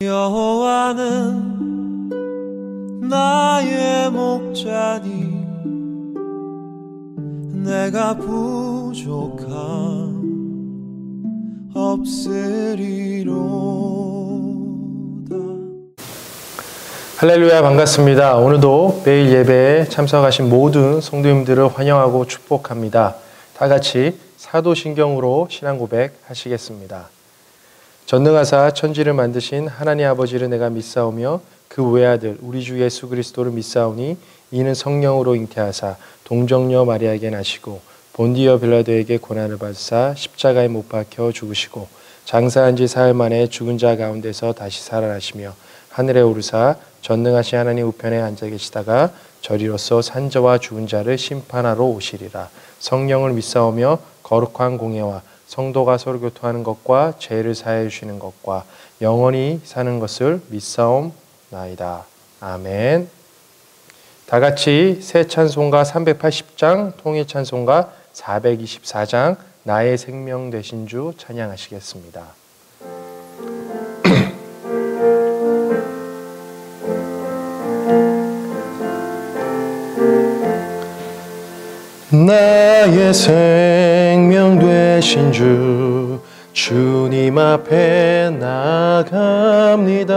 여호와는 나의 목자니 내가 부족함 없으리로다. 할렐루야, 반갑습니다. 오늘도 매일 예배에 참석하신 모든 성도님들을 환영하고 축복합니다. 다 같이 사도신경으로 신앙 고백 하시겠습니다. 전능하사 천지를 만드신 하나님 아버지를 내가 믿사오며 그 외아들 우리 주 예수 그리스도를 믿사오니 이는 성령으로 잉태하사 동정녀 마리아에게 나시고 본디어 빌라도에게 고난을 받으사 십자가에 못 박혀 죽으시고 장사한 지 사흘 만에 죽은 자 가운데서 다시 살아나시며 하늘에 오르사 전능하신 하나님 우편에 앉아 계시다가 저리로서 산자와 죽은 자를 심판하러 오시리라. 성령을 믿사오며 거룩한 공예와 성도가 서로 교통하는 것과 죄를 사하여 주시는 것과 영원히 사는 것을 믿사옵나이다. 아멘. 다 같이 새 찬송가 380장, 통일 찬송가 424장, 나의 생명 되신 주 찬양하시겠습니다. 나의 생명 되신 주 주님 앞에 나갑니다.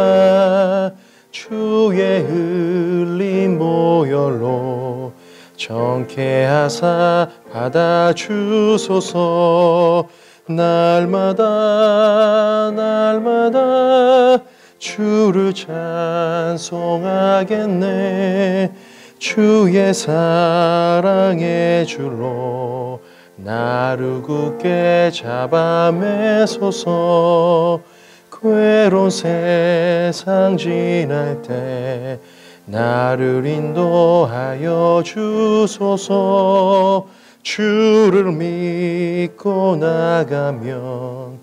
주의 흘린 보혈로 정케하사 받아주소서. 날마다 주를 찬송하겠네. 주의 사랑의 줄로 나를 굳게 잡아매소서. 괴로운 세상 지날 때 나를 인도하여 주소서. 주를 믿고 나가면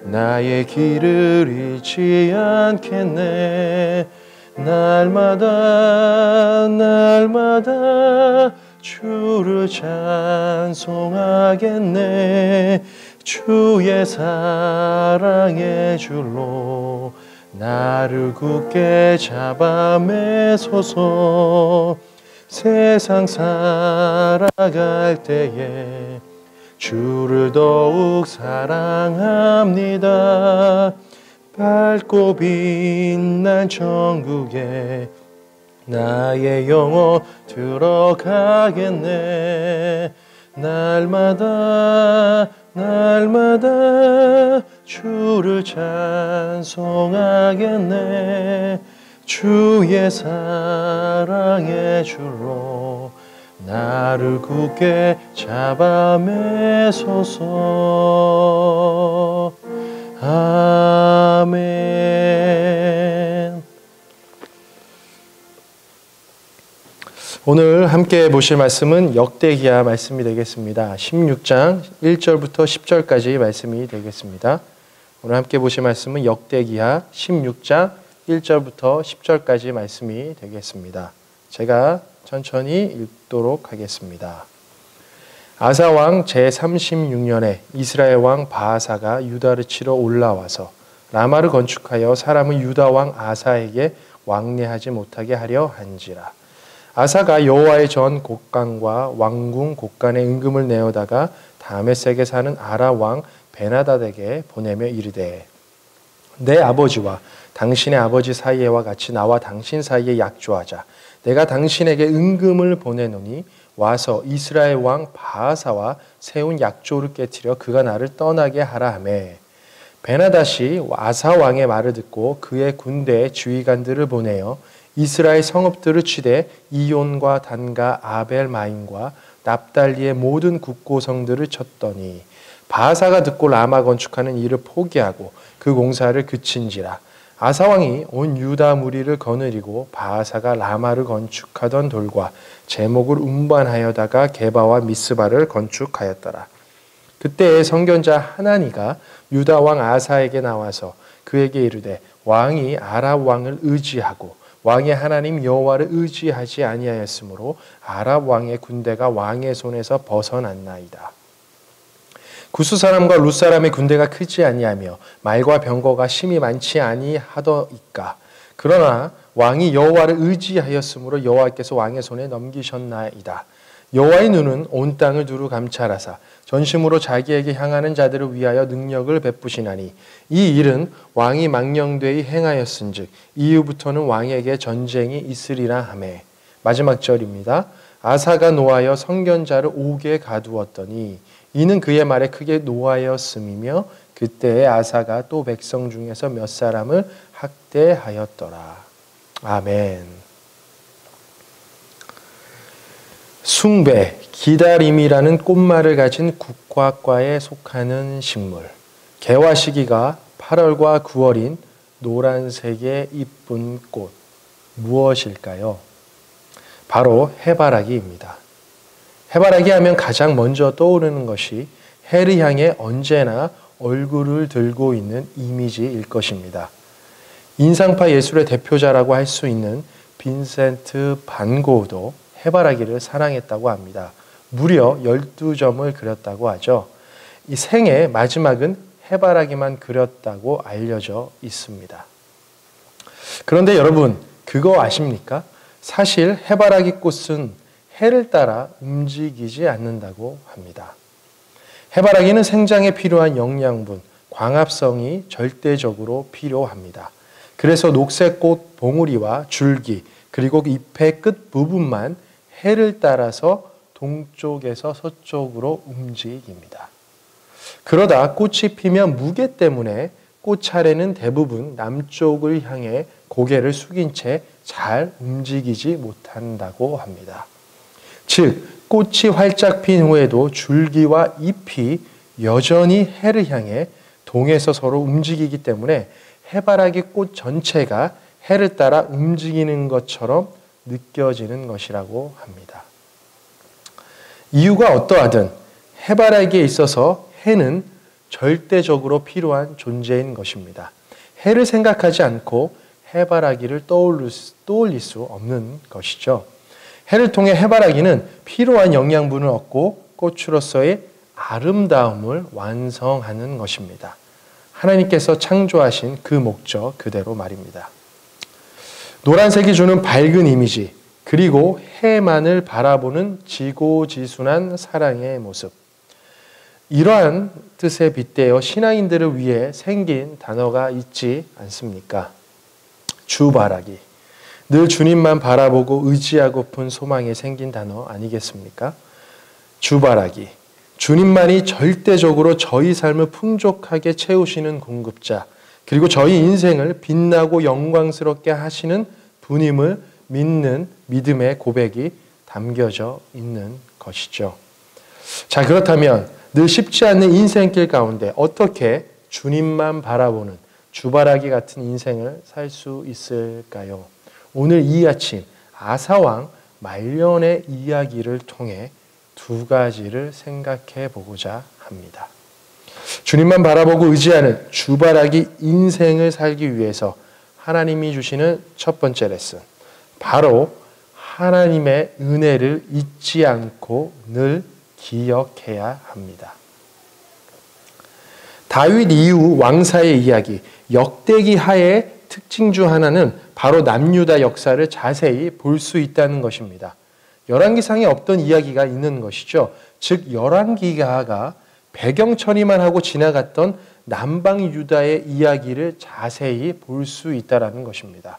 나의 길을 잃지 않겠네. 날마다 주를 찬송하겠네. 주의 사랑의 줄로 나를 굳게 잡아매소서. 세상 살아갈 때에 주를 더욱 사랑합니다. 밝고 빛난 천국에 나의 영혼 들어가겠네. 날마다 주를 찬송하겠네. 주의 사랑의 줄로 나를 굳게 잡아매소서. 아멘. 오늘 함께 보실 말씀은 역대기야 말씀이 되겠습니다. 16장 1절부터 10절까지 말씀이 되겠습니다. 오늘 함께 보실 말씀은 역대기야 16장 1절부터 10절까지 말씀이 되겠습니다. 제가 천천히 읽도록 하겠습니다. 아사 왕 제36년에 이스라엘 왕 바아사가 유다를 치러 올라와서 라마를 건축하여 사람을 유다 왕 아사에게 왕래하지 못하게 하려 한지라. 아사가 여호와의 전 곡간과 왕궁 곡간에 은금을 내어다가 다메섹에 사는 아라 왕 베나닷에게 보내며 이르되, 내 아버지와 당신의 아버지 사이에와 같이 나와 당신 사이에 약조하자. 내가 당신에게 은금을 보내노니 와서 이스라엘 왕 바아사와 세운 약조를 깨뜨려 그가 나를 떠나게 하라 하매, 베나닷이 아사 왕의 말을 듣고 그의 군대의 지휘관들을 보내어 이스라엘 성읍들을 치되 이온과 단과 아벨마임과 납달리의 모든 국고성들을 쳤더니 바아사가 듣고 라마 건축하는 일을 포기하고 그 공사를 그친지라. 아사 왕이 온 유다 무리를 거느리고 바아사가 라마를 건축하던 돌과 제목을 운반하여다가 게바와 미스바를 건축하였더라. 그때 선견자 하나니가 유다 왕 아사에게 나와서 그에게 이르되, 왕이 아랍 왕을 의지하고 왕의 하나님 여호와를 의지하지 아니하였으므로 아랍 왕의 군대가 왕의 손에서 벗어났나이다. 구스 사람과 룻 사람의 군대가 크지 아니하며 말과 병거가 심히 많지 아니하더이까. 그러나 왕이 여호와를 의지하였으므로 여호와께서 왕의 손에 넘기셨나이다. 여호와의 눈은 온 땅을 두루 감찰하사 전심으로 자기에게 향하는 자들을 위하여 능력을 베푸시나니 이 일은 왕이 망령되이 행하였은즉 이후부터는 왕에게 전쟁이 있으리라 하매. 마지막 절입니다. 아사가 노하여 선견자를 옥에 가두었더니 이는 그의 말에 크게 노하였음이며 그때에 아사가 또 백성 중에서 몇 사람을 학대하였더라. 아멘. 숭배, 기다림이라는 꽃말을 가진 국화과에 속하는 식물. 개화 시기가 8월과 9월인 노란색의 이쁜 꽃. 무엇일까요? 바로 해바라기입니다. 해바라기 하면 가장 먼저 떠오르는 것이 해를 향해 언제나 얼굴을 들고 있는 이미지일 것입니다. 인상파 예술의 대표자라고 할 수 있는 빈센트 반 고흐도 해바라기를 사랑했다고 합니다. 무려 12점을 그렸다고 하죠. 이 생의 마지막은 해바라기만 그렸다고 알려져 있습니다. 그런데 여러분, 그거 아십니까? 사실 해바라기 꽃은 해를 따라 움직이지 않는다고 합니다. 해바라기는 생장에 필요한 영양분, 광합성이 절대적으로 필요합니다. 그래서 녹색 꽃 봉우리와 줄기, 그리고 잎의 끝 부분만 해를 따라서 동쪽에서 서쪽으로 움직입니다. 그러다 꽃이 피면 무게 때문에 꽃차례는 대부분 남쪽을 향해 고개를 숙인 채 잘 움직이지 못한다고 합니다. 즉, 꽃이 활짝 핀 후에도 줄기와 잎이 여전히 해를 향해 동에서 서로 움직이기 때문에 해바라기 꽃 전체가 해를 따라 움직이는 것처럼 느껴지는 것이라고 합니다. 이유가 어떠하든 해바라기에 있어서 해는 절대적으로 필요한 존재인 것입니다. 해를 생각하지 않고 해바라기를 떠올릴 수 없는 것이죠. 해를 통해 해바라기는 필요한 영양분을 얻고 꽃으로서의 아름다움을 완성하는 것입니다. 하나님께서 창조하신 그 목적 그대로 말입니다. 노란색이 주는 밝은 이미지, 그리고 해만을 바라보는 지고지순한 사랑의 모습. 이러한 뜻에 빗대어 신앙인들을 위해 생긴 단어가 있지 않습니까? 주바라기. 늘 주님만 바라보고 의지하고픈 소망에 생긴 단어 아니겠습니까? 주바라기. 주님만이 절대적으로 저희 삶을 풍족하게 채우시는 공급자, 그리고 저희 인생을 빛나고 영광스럽게 하시는 분임을 믿는 믿음의 고백이 담겨져 있는 것이죠. 자, 그렇다면 늘 쉽지 않는 인생길 가운데 어떻게 주님만 바라보는 주바라기 같은 인생을 살 수 있을까요? 오늘 이 아침 아사왕 말년의 이야기를 통해 두 가지를 생각해 보고자 합니다. 주님만 바라보고 의지하는 주바라기 인생을 살기 위해서 하나님이 주시는 첫 번째 레슨, 바로 하나님의 은혜를 잊지 않고 늘 기억해야 합니다. 다윗 이후 왕사의 이야기, 역대기 하의 특징 중 하나는 바로 남유다 역사를 자세히 볼 수 있다는 것입니다. 열왕기상에 없던 이야기가 있는 것이죠. 즉 열왕기가가 배경 처리만 하고 지나갔던 남방 유다의 이야기를 자세히 볼 수 있다는 것입니다.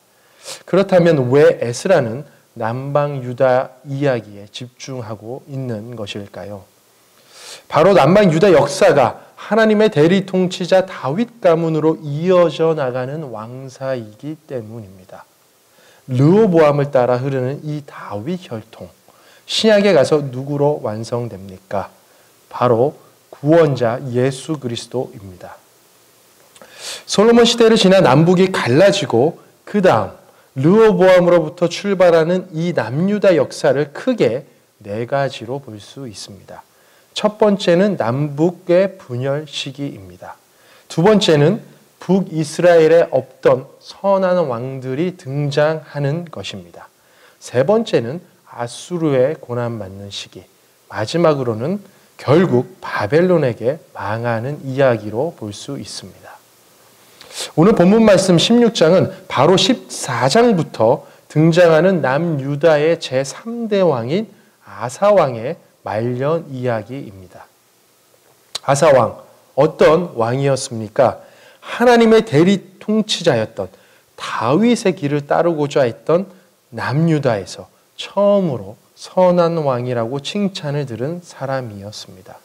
그렇다면 왜 에스라는 남방 유다 이야기에 집중하고 있는 것일까요? 바로 남방 유다 역사가 하나님의 대리 통치자 다윗 가문으로 이어져 나가는 왕사이기 때문입니다. 르호보암을 따라 흐르는 이 다윗 혈통, 신약에 가서 누구로 완성됩니까? 바로 구원자 예수 그리스도입니다. 솔로몬 시대를 지나 남북이 갈라지고 그 다음 르호보암으로부터 출발하는 이 남유다 역사를 크게 네 가지로 볼 수 있습니다. 첫 번째는 남북의 분열 시기입니다. 두 번째는 북이스라엘에 없던 선한 왕들이 등장하는 것입니다. 세 번째는 아수르의 고난받는 시기. 마지막으로는 결국 바벨론에게 망하는 이야기로 볼 수 있습니다. 오늘 본문 말씀 16장은 바로 14장부터 등장하는 남유다의 제3대 왕인 아사왕의 말년 이야기입니다. 아사왕, 어떤 왕이었습니까? 하나님의 대리 통치자였던 다윗의 길을 따르고자 했던 남유다에서 처음으로 선한 왕이라고 칭찬을 들은 사람이었습니다.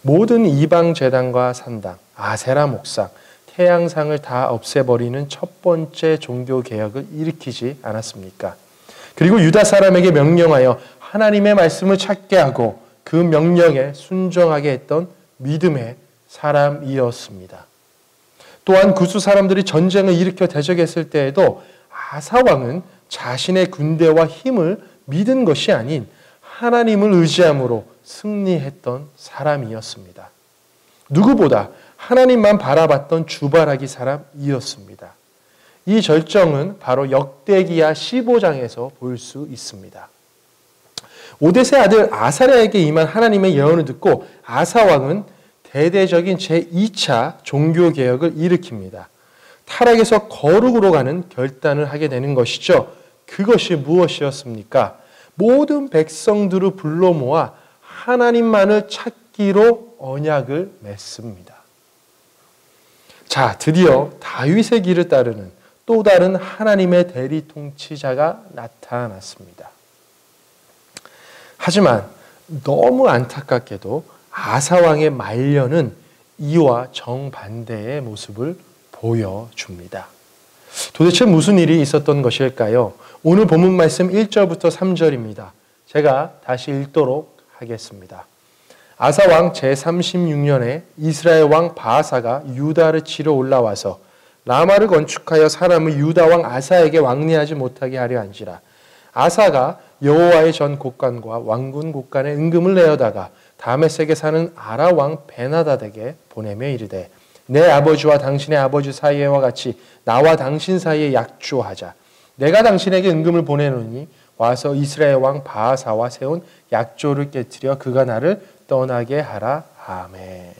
모든 이방 제단과 산당, 아세라 목상, 태양상을 다 없애버리는 첫 번째 종교 개혁을 일으키지 않았습니까? 그리고 유다 사람에게 명령하여 하나님의 말씀을 찾게 하고 그 명령에 순종하게 했던 믿음의 사람이었습니다. 또한 구스 사람들이 전쟁을 일으켜 대적했을 때에도 아사왕은 자신의 군대와 힘을 믿은 것이 아닌 하나님을 의지함으로 승리했던 사람이었습니다. 누구보다 하나님만 바라봤던 주바라기 사람이었습니다. 이 절정은 바로 역대기야 15장에서 볼 수 있습니다. 오뎃의 아들 아사랴에게 임한 하나님의 예언을 듣고 아사왕은 대대적인 제2차 종교개혁을 일으킵니다. 타락에서 거룩으로 가는 결단을 하게 되는 것이죠. 그것이 무엇이었습니까? 모든 백성들을 불러 모아 하나님만을 찾기로 언약을 맺습니다. 자, 드디어 다윗의 길을 따르는 또 다른 하나님의 대리 통치자가 나타났습니다. 하지만 너무 안타깝게도 아사왕의 말년은 이와 정반대의 모습을 보여줍니다. 도대체 무슨 일이 있었던 것일까요? 오늘 본문 말씀 1절부터 3절입니다. 제가 다시 읽도록 하겠습니다. 아사왕 제36년에 이스라엘 왕 바아사가 유다를 치러 올라와서 라마를 건축하여 사람을 유다 왕 아사에게 왕래하지 못하게 하려 한지라. 아사가 여호와의 전 곳간과 왕군 곳간에 은금을 내어다가 다메섹에 사는 아라 왕 베나닷에게 보내며 이르되 내 아버지와 당신의 아버지 사이와 같이 나와 당신 사이에 약조하자. 내가 당신에게 은금을 보내노니 와서 이스라엘 왕 바아사와 세운 약조를 깨뜨려 그가 나를 떠나게 하라. 아멘.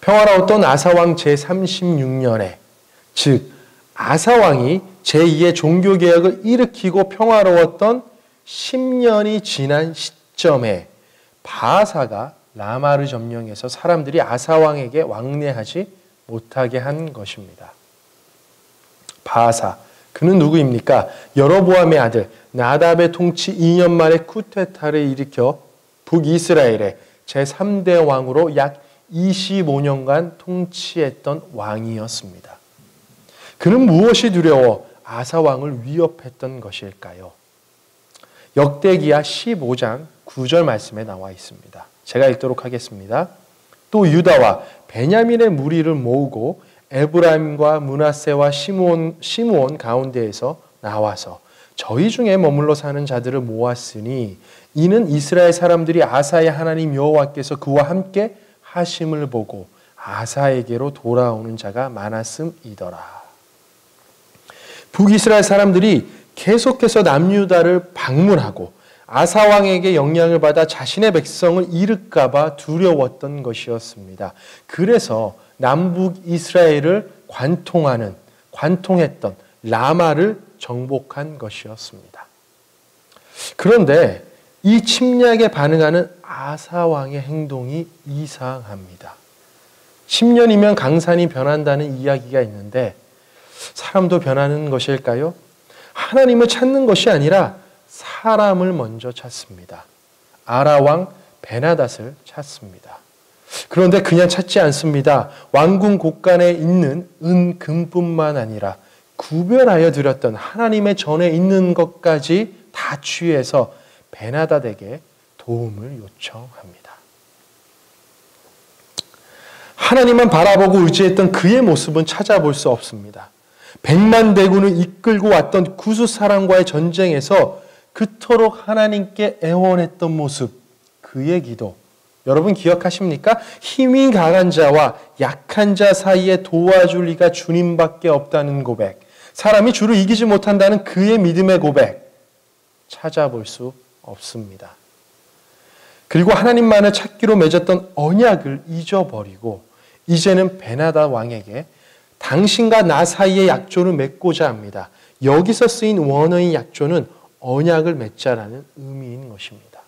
평화로웠던 아사왕 제36년에 즉 아사왕이 제2의 종교개혁을 일으키고 평화로웠던 10년이 지난 시점에 바아사가 라마를 점령해서 사람들이 아사왕에게 왕래하지 못하게 한 것입니다. 바아사, 그는 누구입니까? 여로보암의 아들 나답의 통치 2년 만에 쿠데타를 일으켜 북이스라엘의 제3대 왕으로 약 25년간 통치했던 왕이었습니다. 그는 무엇이 두려워 아사왕을 위협했던 것일까요? 역대기야 15장 9절 말씀에 나와 있습니다. 제가 읽도록 하겠습니다. 또 유다와 베냐민의 무리를 모으고 에브라임과 므낫세와 시므온 가운데에서 나와서 저희 중에 머물러 사는 자들을 모았으니 이는 이스라엘 사람들이 아사의 하나님 여호와께서 그와 함께 하심을 보고 아사에게로 돌아오는 자가 많았음이더라. 북이스라엘 사람들이 계속해서 남유다를 방문하고 아사왕에게 영향을 받아 자신의 백성을 잃을까 봐 두려웠던 것이었습니다. 그래서 남북 이스라엘을 관통했던 라마를 정복한 것이었습니다. 그런데 이 침략에 반응하는 아사왕의 행동이 이상합니다. 10년이면 강산이 변한다는 이야기가 있는데 사람도 변하는 것일까요? 하나님을 찾는 것이 아니라 사람을 먼저 찾습니다. 아라왕 베나닷을 찾습니다. 그런데 그냥 찾지 않습니다. 왕궁 곳간에 있는 금뿐만 아니라 구별하여 드렸던 하나님의 전에 있는 것까지 다 취해서 베나닷에게 도움을 요청합니다. 하나님만 바라보고 의지했던 그의 모습은 찾아볼 수 없습니다. 100만 대군을 이끌고 왔던 구스 사람과의 전쟁에서 그토록 하나님께 애원했던 모습, 그의 기도. 여러분 기억하십니까? 힘이 강한 자와 약한 자 사이에 도와줄 리가 주님밖에 없다는 고백. 사람이 주를 이기지 못한다는 그의 믿음의 고백. 찾아볼 수 없습니다. 그리고 하나님만을 찾기로 맺었던 언약을 잊어버리고 이제는 베나다 왕에게 당신과 나 사이의 약조를 맺고자 합니다. 여기서 쓰인 원어의 약조는 언약을 맺자라는 의미인 것입니다.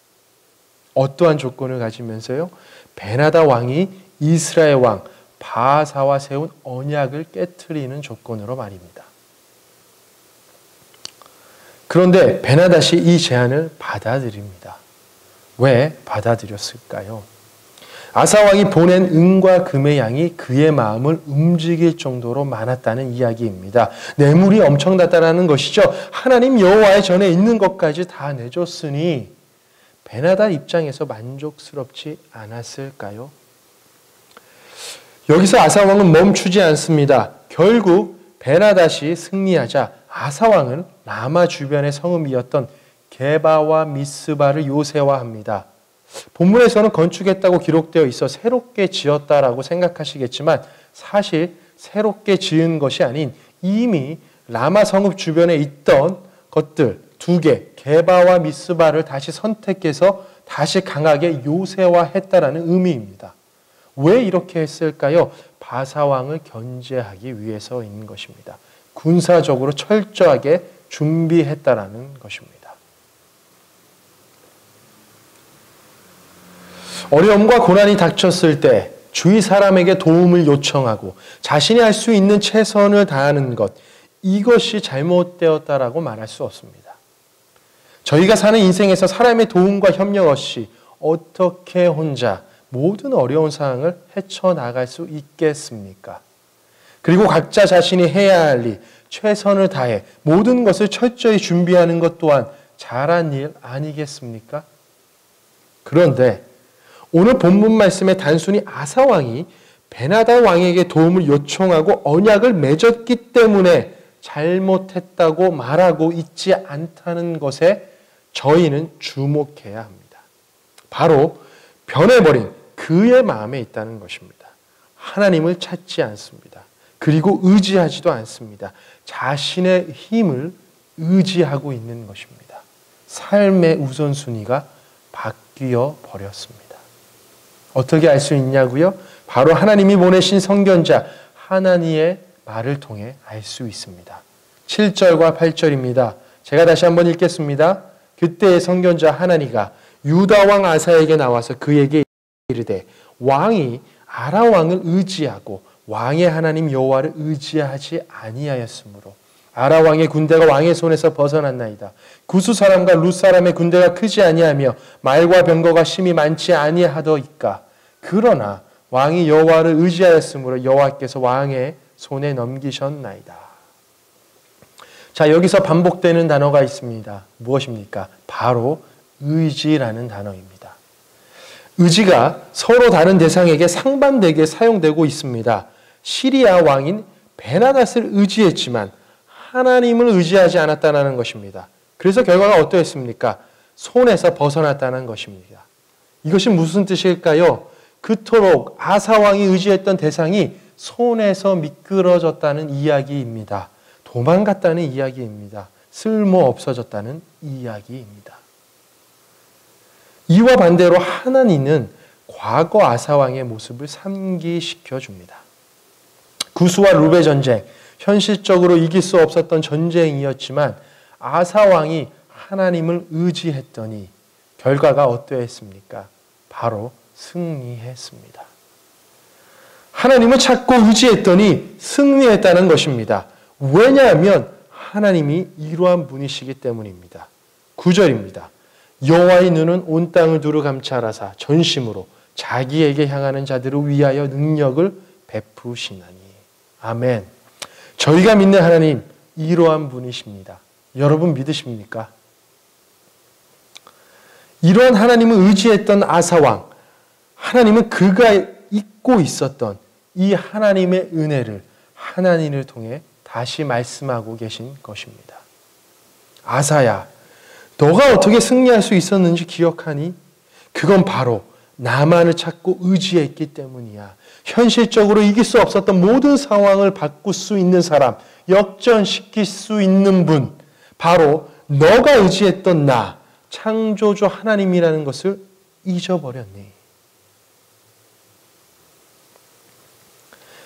어떠한 조건을 가지면서요? 베나다 왕이 이스라엘 왕 바아사와 세운 언약을 깨트리는 조건으로 말입니다. 그런데 베나닷이 이 제안을 받아들입니다. 왜 받아들였을까요? 아사왕이 보낸 은과 금의 양이 그의 마음을 움직일 정도로 많았다는 이야기입니다. 뇌물이 엄청났다는 것이죠. 하나님 여호와의 전에 있는 것까지 다 내줬으니 베나닷 입장에서 만족스럽지 않았을까요? 여기서 아사왕은 멈추지 않습니다. 결국 베나닷이 승리하자 아사왕은 라마 주변의 성읍이었던 게바와 미스바를 요새화합니다. 본문에서는 건축했다고 기록되어 있어 새롭게 지었다라고 생각하시겠지만 사실 새롭게 지은 것이 아닌 이미 라마 성읍 주변에 있던 것들 두 개, 게바와 미스바를 다시 선택해서 다시 강하게 요새화했다라는 의미입니다. 왜 이렇게 했을까요? 바사왕을 견제하기 위해서인 것입니다. 군사적으로 철저하게 준비했다라는 것입니다. 어려움과 고난이 닥쳤을 때 주위 사람에게 도움을 요청하고 자신이 할 수 있는 최선을 다하는 것, 이것이 잘못되었다라고 말할 수 없습니다. 저희가 사는 인생에서 사람의 도움과 협력 없이 어떻게 혼자 모든 어려운 상황을 헤쳐나갈 수 있겠습니까? 그리고 각자 자신이 해야 할 일, 최선을 다해 모든 것을 철저히 준비하는 것 또한 잘한 일 아니겠습니까? 그런데 오늘 본문 말씀에 단순히 아사왕이 베나닷 왕에게 도움을 요청하고 언약을 맺었기 때문에 잘못했다고 말하고 있지 않다는 것에 저희는 주목해야 합니다. 바로 변해버린 그의 마음에 있다는 것입니다. 하나님을 찾지 않습니다. 그리고 의지하지도 않습니다. 자신의 힘을 의지하고 있는 것입니다. 삶의 우선순위가 바뀌어 버렸습니다. 어떻게 알 수 있냐고요? 바로 하나님이 보내신 선견자 하나니의 말을 통해 알 수 있습니다. 7절과 8절입니다. 제가 다시 한번 읽겠습니다. 그때의 선견자 하나니가 유다 왕 아사에게 나와서 그에게 이르되 왕이 아라 왕을 의지하고 왕의 하나님 여호와를 의지하지 아니하였으므로 아라 왕의 군대가 왕의 손에서 벗어났나이다. 구스 사람과 룻 사람의 군대가 크지 아니하며 말과 병거가 심히 많지 아니하더이까. 그러나 왕이 여호와를 의지하였으므로 여호와께서 왕의 손에 넘기셨나이다. 자, 여기서 반복되는 단어가 있습니다. 무엇입니까? 바로 의지라는 단어입니다. 의지가 서로 다른 대상에게 상반되게 사용되고 있습니다. 시리아 왕인 베나닷을 의지했지만 하나님을 의지하지 않았다는 것입니다. 그래서 결과가 어떠했습니까? 손에서 벗어났다는 것입니다. 이것이 무슨 뜻일까요? 그토록 아사왕이 의지했던 대상이 손에서 미끄러졌다는 이야기입니다. 도망갔다는 이야기입니다. 쓸모없어졌다는 이야기입니다. 이와 반대로 하나님은 과거 아사왕의 모습을 상기시켜 줍니다. 구스와 룹의 전쟁, 현실적으로 이길 수 없었던 전쟁이었지만 아사왕이 하나님을 의지했더니 결과가 어떠했습니까? 바로 승리했습니다. 하나님을 찾고 의지했더니 승리했다는 것입니다. 왜냐하면 하나님이 이러한 분이시기 때문입니다. 9절입니다. 여호와의 눈은 온 땅을 두루 감찰하사 전심으로 자기에게 향하는 자들을 위하여 능력을 베푸시나니. 아멘. 저희가 믿는 하나님 이러한 분이십니다. 여러분 믿으십니까? 이러한 하나님을 의지했던 아사왕, 하나님은 그가 잊고 있었던 이 하나님의 은혜를 하나님을 통해 다시 말씀하고 계신 것입니다. 아사야, 너가 어떻게 승리할 수 있었는지 기억하니? 그건 바로 나만을 찾고 의지했기 때문이야. 현실적으로 이길 수 없었던 모든 상황을 바꿀 수 있는 사람, 역전시킬 수 있는 분, 바로 너가 의지했던 나, 창조주 하나님이라는 것을 잊어버렸니?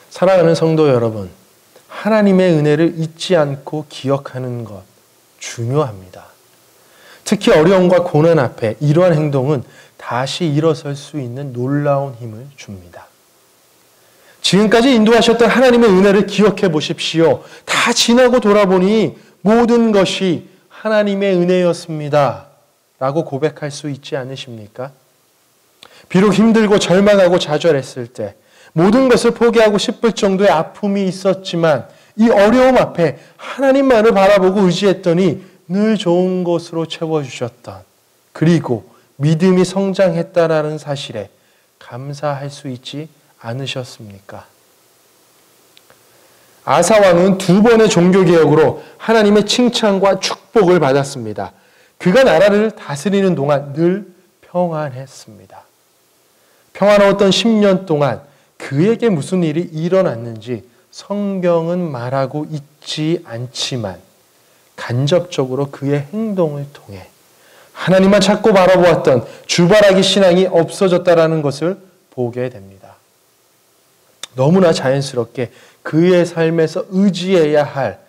사랑하는 성도 여러분, 하나님의 은혜를 잊지 않고 기억하는 것 중요합니다. 특히 어려움과 고난 앞에 이러한 행동은 다시 일어설 수 있는 놀라운 힘을 줍니다. 지금까지 인도하셨던 하나님의 은혜를 기억해 보십시오. 다 지나고 돌아보니 모든 것이 하나님의 은혜였습니다. 라고 고백할 수 있지 않으십니까? 비록 힘들고 절망하고 좌절했을 때 모든 것을 포기하고 싶을 정도의 아픔이 있었지만 이 어려움 앞에 하나님만을 바라보고 의지했더니 늘 좋은 것으로 채워주셨던, 그리고 믿음이 성장했다라는 사실에 감사할 수 있지 않으셨습니까? 아사 왕은 2번의 종교개혁으로 하나님의 칭찬과 축복을 받았습니다. 그가 나라를 다스리는 동안 늘 평안했습니다. 평안했던 10년 동안 그에게 무슨 일이 일어났는지 성경은 말하고 있지 않지만 간접적으로 그의 행동을 통해 하나님만 찾고 바라보았던 주바라기 신앙이 없어졌다라는 것을 보게 됩니다. 너무나 자연스럽게 그의 삶에서 의지해야 할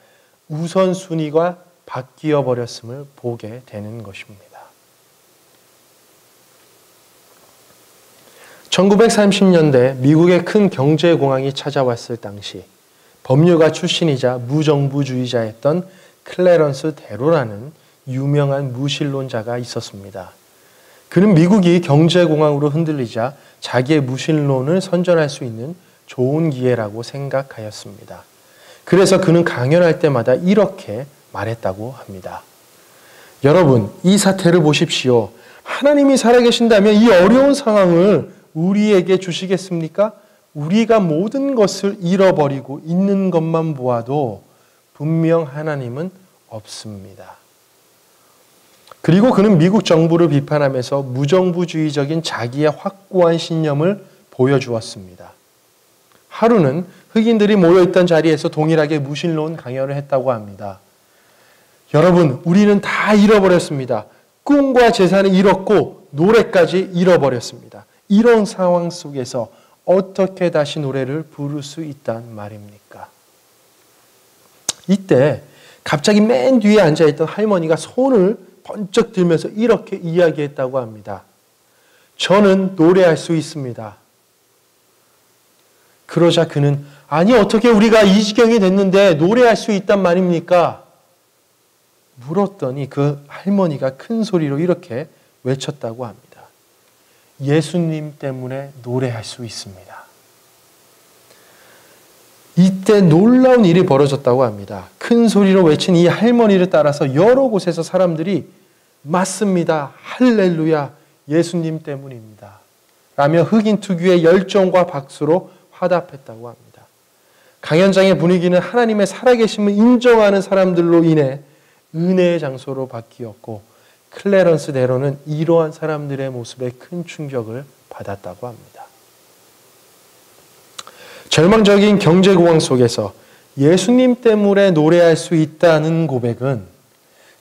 우선순위가 바뀌어 버렸음을 보게 되는 것입니다. 1930년대 미국의 큰 경제공황이 찾아왔을 당시 법률가 출신이자 무정부주의자였던 클래런스 대로라는 유명한 무신론자가 있었습니다. 그는 미국이 경제공황으로 흔들리자 자기의 무신론을 선전할 수 있는 좋은 기회라고 생각하였습니다. 그래서 그는 강연할 때마다 이렇게 말했다고 합니다. 여러분, 이 사태를 보십시오. 하나님이 살아계신다면 이 어려운 상황을 우리에게 주시겠습니까? 우리가 모든 것을 잃어버리고 있는 것만 보아도 분명 하나님은 없습니다. 그리고 그는 미국 정부를 비판하면서 무정부주의적인 자기의 확고한 신념을 보여주었습니다. 하루는 흑인들이 모여있던 자리에서 동일하게 무신론 강연을 했다고 합니다. 여러분, 우리는 다 잃어버렸습니다. 꿈과 재산을 잃었고 노래까지 잃어버렸습니다. 이런 상황 속에서 어떻게 다시 노래를 부를 수 있단 말입니까? 이때 갑자기 맨 뒤에 앉아있던 할머니가 손을 번쩍 들면서 이렇게 이야기했다고 합니다. 저는 노래할 수 있습니다. 그러자 그는 아니 어떻게 우리가 이 지경이 됐는데 노래할 수 있단 말입니까? 물었더니 그 할머니가 큰 소리로 이렇게 외쳤다고 합니다. 예수님 때문에 노래할 수 있습니다. 이때 놀라운 일이 벌어졌다고 합니다. 큰 소리로 외친 이 할머니를 따라서 여러 곳에서 사람들이 맞습니다. 할렐루야, 예수님 때문입니다. 라며 흑인 특유의 열정과 박수로 화답했다고 합니다. 강연장의 분위기는 하나님의 살아계심을 인정하는 사람들로 인해 은혜의 장소로 바뀌었고 클래런스 대로는 이러한 사람들의 모습에 큰 충격을 받았다고 합니다. 절망적인 경제공황 속에서 예수님 때문에 노래할 수 있다는 고백은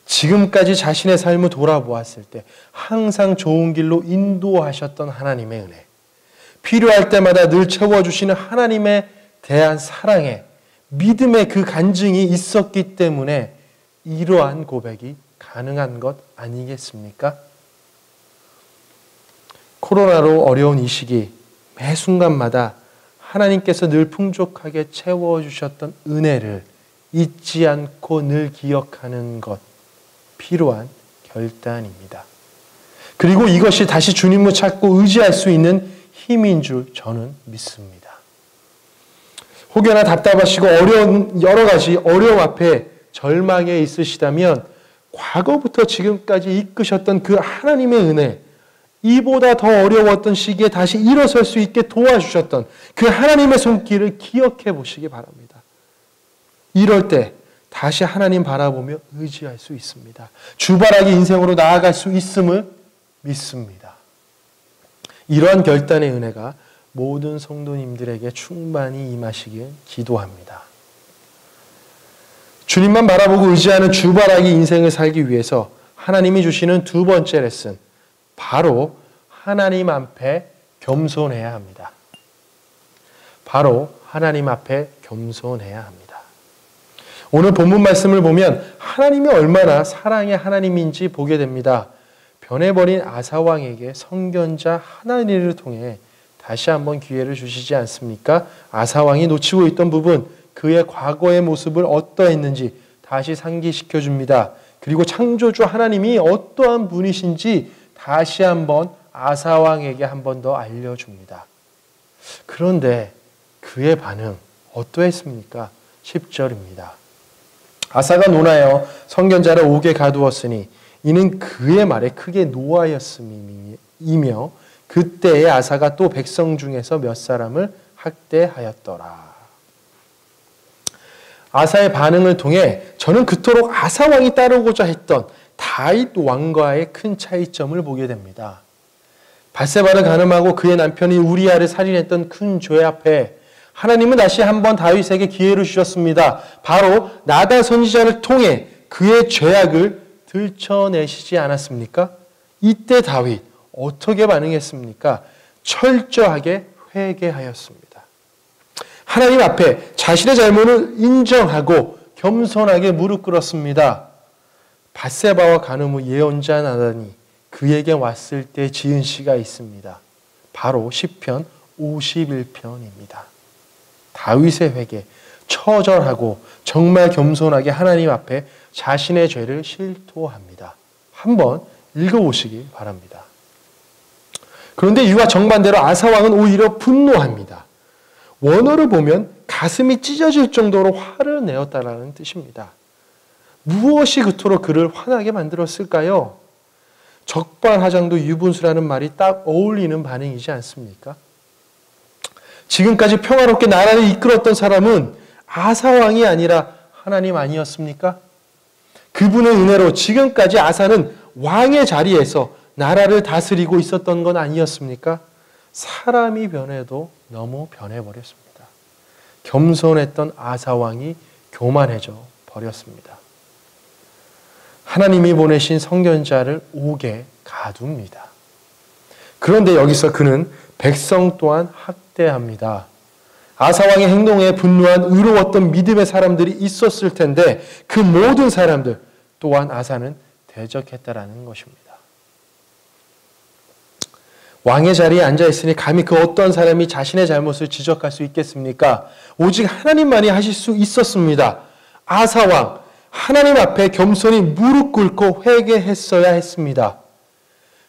지금까지 자신의 삶을 돌아보았을 때 항상 좋은 길로 인도하셨던 하나님의 은혜, 필요할 때마다 늘 채워주시는 하나님에 대한 사랑에 믿음의 그 간증이 있었기 때문에 이러한 고백이 가능한 것 아니겠습니까? 코로나로 어려운 이 시기 매 순간마다 하나님께서 늘 풍족하게 채워주셨던 은혜를 잊지 않고 늘 기억하는 것 필요한 결단입니다. 그리고 이것이 다시 주님을 찾고 의지할 수 있는 힘인 줄 저는 믿습니다. 혹여나 답답하시고 어려운 여러 가지 어려움 앞에 절망에 있으시다면 과거부터 지금까지 이끄셨던 그 하나님의 은혜, 이보다 더 어려웠던 시기에 다시 일어설 수 있게 도와주셨던 그 하나님의 손길을 기억해 보시기 바랍니다. 이럴 때 다시 하나님 바라보며 의지할 수 있습니다. 주바라기 인생으로 나아갈 수 있음을 믿습니다. 이러한 결단의 은혜가 모든 성도님들에게 충만히 임하시길 기도합니다. 주님만 바라보고 의지하는 주바라기 인생을 살기 위해서 하나님이 주시는 두 번째 레슨, 바로 하나님 앞에 겸손해야 합니다. 바로 하나님 앞에 겸손해야 합니다. 오늘 본문 말씀을 보면 하나님이 얼마나 사랑의 하나님인지 보게 됩니다. 변해버린 아사왕에게 선견자 하나니를 통해 다시 한번 기회를 주시지 않습니까? 아사왕이 놓치고 있던 부분, 그의 과거의 모습을 어떠했는지 다시 상기시켜 줍니다. 그리고 창조주 하나님이 어떠한 분이신지 다시 한번 아사왕에게 한 번 더 알려줍니다. 그런데 그의 반응 어떠했습니까? 10절입니다. 아사가 논하여 선견자를 옥에 가두었으니 이는 그의 말에 크게 노하였음이며 그때에 아사가 또 백성 중에서 몇 사람을 학대하였더라. 아사의 반응을 통해 저는 그토록 아사 왕이 따르고자 했던 다윗 왕과의 큰 차이점을 보게 됩니다. 밧세바를 간음하고 그의 남편이 우리아를 살인했던 큰 죄 앞에 하나님은 다시 한번 다윗에게 기회를 주셨습니다. 바로 나단 선지자를 통해 그의 죄악을 들춰내시지 않았습니까? 이때 다윗 어떻게 반응했습니까? 철저하게 회개하였습니다. 하나님 앞에 자신의 잘못을 인정하고 겸손하게 무릎 꿇었습니다. 밧세바와 간음 후 예언자 나단이 그에게 왔을 때 지은 시가 있습니다. 바로 시편 51편입니다. 다윗의 회개, 처절하고 정말 겸손하게 하나님 앞에 자신의 죄를 실토합니다. 한번 읽어보시기 바랍니다. 그런데 이와 정반대로 아사왕은 오히려 분노합니다. 원어를 보면 가슴이 찢어질 정도로 화를 내었다라는 뜻입니다. 무엇이 그토록 그를 화나게 만들었을까요? 적반하장도 유분수라는 말이 딱 어울리는 반응이지 않습니까? 지금까지 평화롭게 나라를 이끌었던 사람은 아사왕이 아니라 하나님 아니었습니까? 그분의 은혜로 지금까지 아사는 왕의 자리에서 나라를 다스리고 있었던 건 아니었습니까? 사람이 변해도 너무 변해버렸습니다. 겸손했던 아사왕이 교만해져 버렸습니다. 하나님이 보내신 선견자를 옥에 가둡니다. 그런데 여기서 그는 백성 또한 학대합니다. 아사왕의 행동에 분노한 의로웠던 믿음의 사람들이 있었을 텐데 그 모든 사람들 또한 아사는 대적했다라는 것입니다. 왕의 자리에 앉아있으니 감히 그 어떤 사람이 자신의 잘못을 지적할 수 있겠습니까? 오직 하나님만이 하실 수 있었습니다. 아사왕, 하나님 앞에 겸손히 무릎 꿇고 회개했어야 했습니다.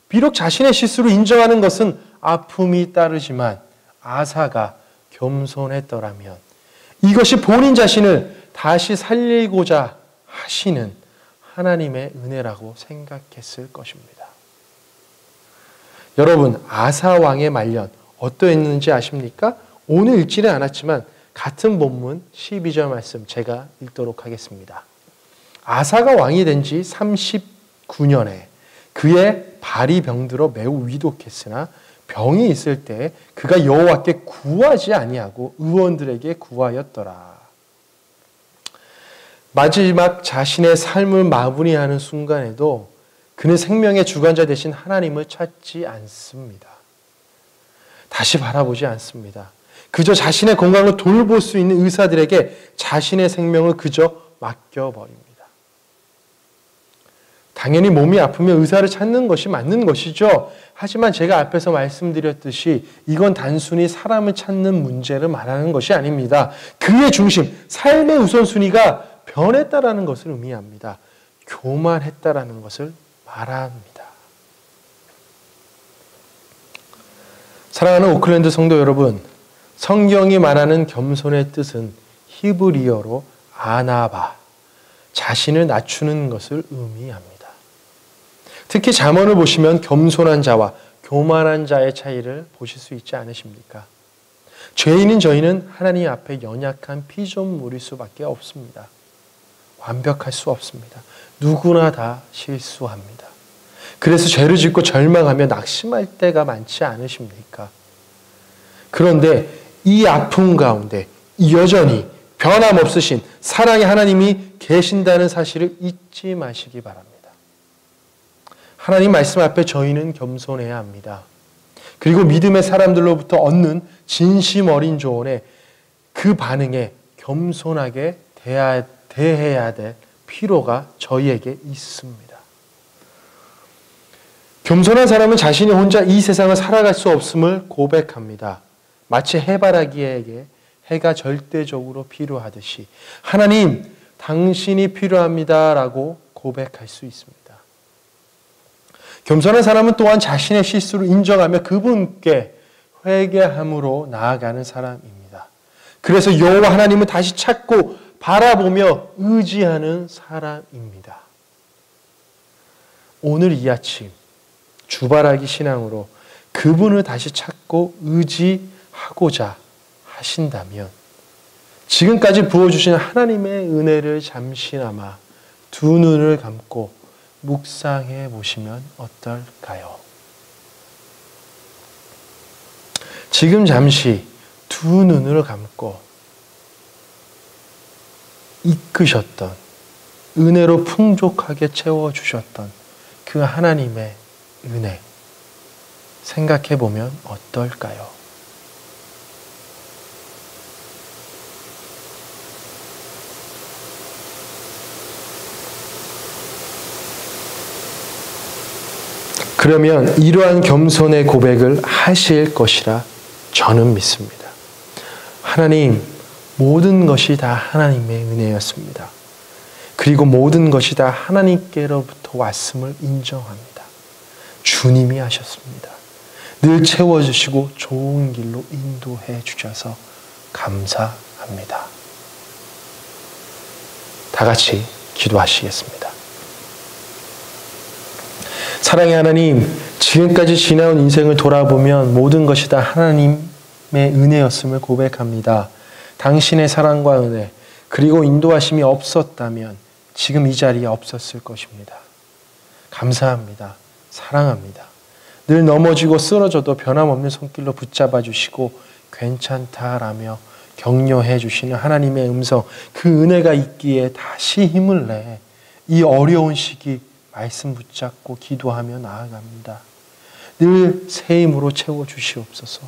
비록 자신의 실수를 인정하는 것은 아픔이 따르지만 아사가 겸손했더라면 이것이 본인 자신을 다시 살리고자 하시는 하나님의 은혜라고 생각했을 것입니다. 여러분, 아사 왕의 말년 어떠했는지 아십니까? 오늘 읽지는 않았지만 같은 본문 12절 말씀 제가 읽도록 하겠습니다. 아사가 왕이 된 지 39년에 그의 발이 병들어 매우 위독했으나 병이 있을 때 그가 여호와께 구하지 아니하고 의원들에게 구하였더라. 마지막 자신의 삶을 마무리하는 순간에도 그는 생명의 주관자 되신 하나님을 찾지 않습니다. 다시 바라보지 않습니다. 그저 자신의 건강을 돌볼 수 있는 의사들에게 자신의 생명을 그저 맡겨버립니다. 당연히 몸이 아프면 의사를 찾는 것이 맞는 것이죠. 하지만 제가 앞에서 말씀드렸듯이 이건 단순히 사람을 찾는 문제를 말하는 것이 아닙니다. 그의 중심, 삶의 우선순위가 변했다라는 것을 의미합니다. 교만했다라는 것을 말합니다. 사랑하는 오클랜드 성도 여러분, 성경이 말하는 겸손의 뜻은 히브리어로 아나바, 자신을 낮추는 것을 의미합니다. 특히 잠언을 보시면 겸손한 자와 교만한 자의 차이를 보실 수 있지 않으십니까? 죄인인 저희는 하나님 앞에 연약한 피조물일 수밖에 없습니다. 완벽할 수 없습니다. 누구나 다 실수합니다. 그래서 죄를 짓고 절망하며 낙심할 때가 많지 않으십니까? 그런데 이 아픔 가운데 여전히 변함없으신 사랑의 하나님이 계신다는 사실을 잊지 마시기 바랍니다. 하나님 말씀 앞에 저희는 겸손해야 합니다. 그리고 믿음의 사람들로부터 얻는 진심 어린 조언에 그 반응에 겸손하게 대해야 될 필요가 저희에게 있습니다. 겸손한 사람은 자신이 혼자 이 세상을 살아갈 수 없음을 고백합니다. 마치 해바라기에게 해가 절대적으로 필요하듯이 하나님, 당신이 필요합니다 라고 고백할 수 있습니다. 겸손한 사람은 또한 자신의 실수를 인정하며 그분께 회개함으로 나아가는 사람입니다. 그래서 여호와 하나님을 다시 찾고 바라보며 의지하는 사람입니다. 오늘 이 아침 주바라기 신앙으로 그분을 다시 찾고 의지하고자 하신다면 지금까지 부어주신 하나님의 은혜를 잠시나마 두 눈을 감고 묵상해 보시면 어떨까요? 지금 잠시 두 눈을 감고 이끄셨던, 은혜로 풍족하게 채워주셨던 그 하나님의 은혜 생각해 보면 어떨까요? 그러면 이러한 겸손의 고백을 하실 것이라 저는 믿습니다. 하나님, 모든 것이 다 하나님의 은혜였습니다. 그리고 모든 것이 다 하나님께로부터 왔음을 인정합니다. 주님이 하셨습니다. 늘 채워주시고 좋은 길로 인도해 주셔서 감사합니다. 다 같이 기도하시겠습니다. 사랑의 하나님, 지금까지 지나온 인생을 돌아보면 모든 것이 다 하나님의 은혜였음을 고백합니다. 당신의 사랑과 은혜, 그리고 인도하심이 없었다면 지금 이 자리에 없었을 것입니다. 감사합니다. 사랑합니다. 늘 넘어지고 쓰러져도 변함없는 손길로 붙잡아 주시고 괜찮다라며 격려해 주시는 하나님의 음성, 그 은혜가 있기에 다시 힘을 내 이 어려운 시기 말씀 붙잡고 기도하며 나아갑니다. 늘 새 힘으로 채워주시옵소서.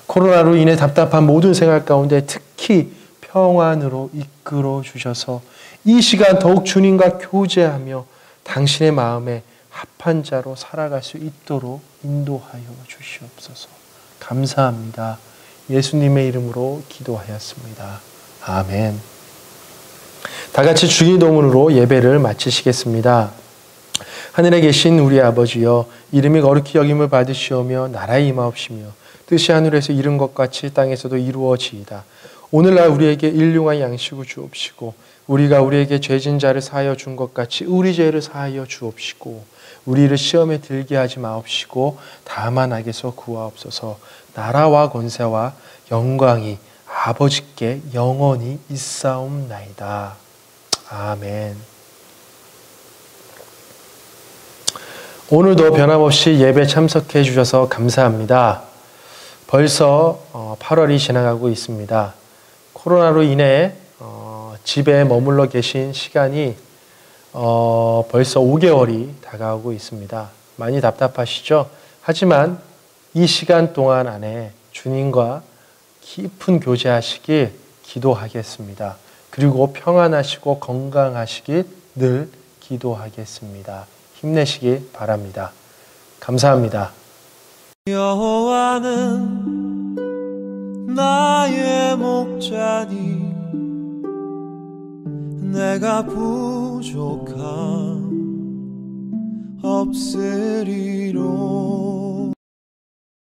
코로나로 인해 답답한 모든 생활 가운데 특히 평안으로 이끌어 주셔서 이 시간 더욱 주님과 교제하며 당신의 마음에 합한 자로 살아갈 수 있도록 인도하여 주시옵소서. 감사합니다. 예수님의 이름으로 기도하였습니다. 아멘. 다 같이 주기도문으로 예배를 마치시겠습니다. 하늘에 계신 우리 아버지여, 이름이 거룩히 여김을 받으시오며 나라의 임하옵시며 뜻이 하늘에서 이룬 것 같이 땅에서도 이루어지이다. 오늘날 우리에게 일용할 양식을 주옵시고 우리가 우리에게 죄진 자를 사하여 준 것 같이 우리 죄를 사하여 주옵시고 우리를 시험에 들게 하지 마옵시고 다만 악에서 구하옵소서. 나라와 권세와 영광이 아버지께 영원히 있사옵나이다. 아멘. 오늘도 변함없이 예배 참석해 주셔서 감사합니다. 벌써 8월이 지나가고 있습니다. 코로나로 인해 집에 머물러 계신 시간이 벌써 5개월이 다가오고 있습니다. 많이 답답하시죠? 하지만 이 시간 동안 안에 주님과 깊은 교제하시길 기도하겠습니다. 그리고 평안하시고 건강하시길 늘 기도하겠습니다. 힘내시길 바랍니다. 감사합니다. 여호와는 나의 목자니 내가 부족함 없으리로다.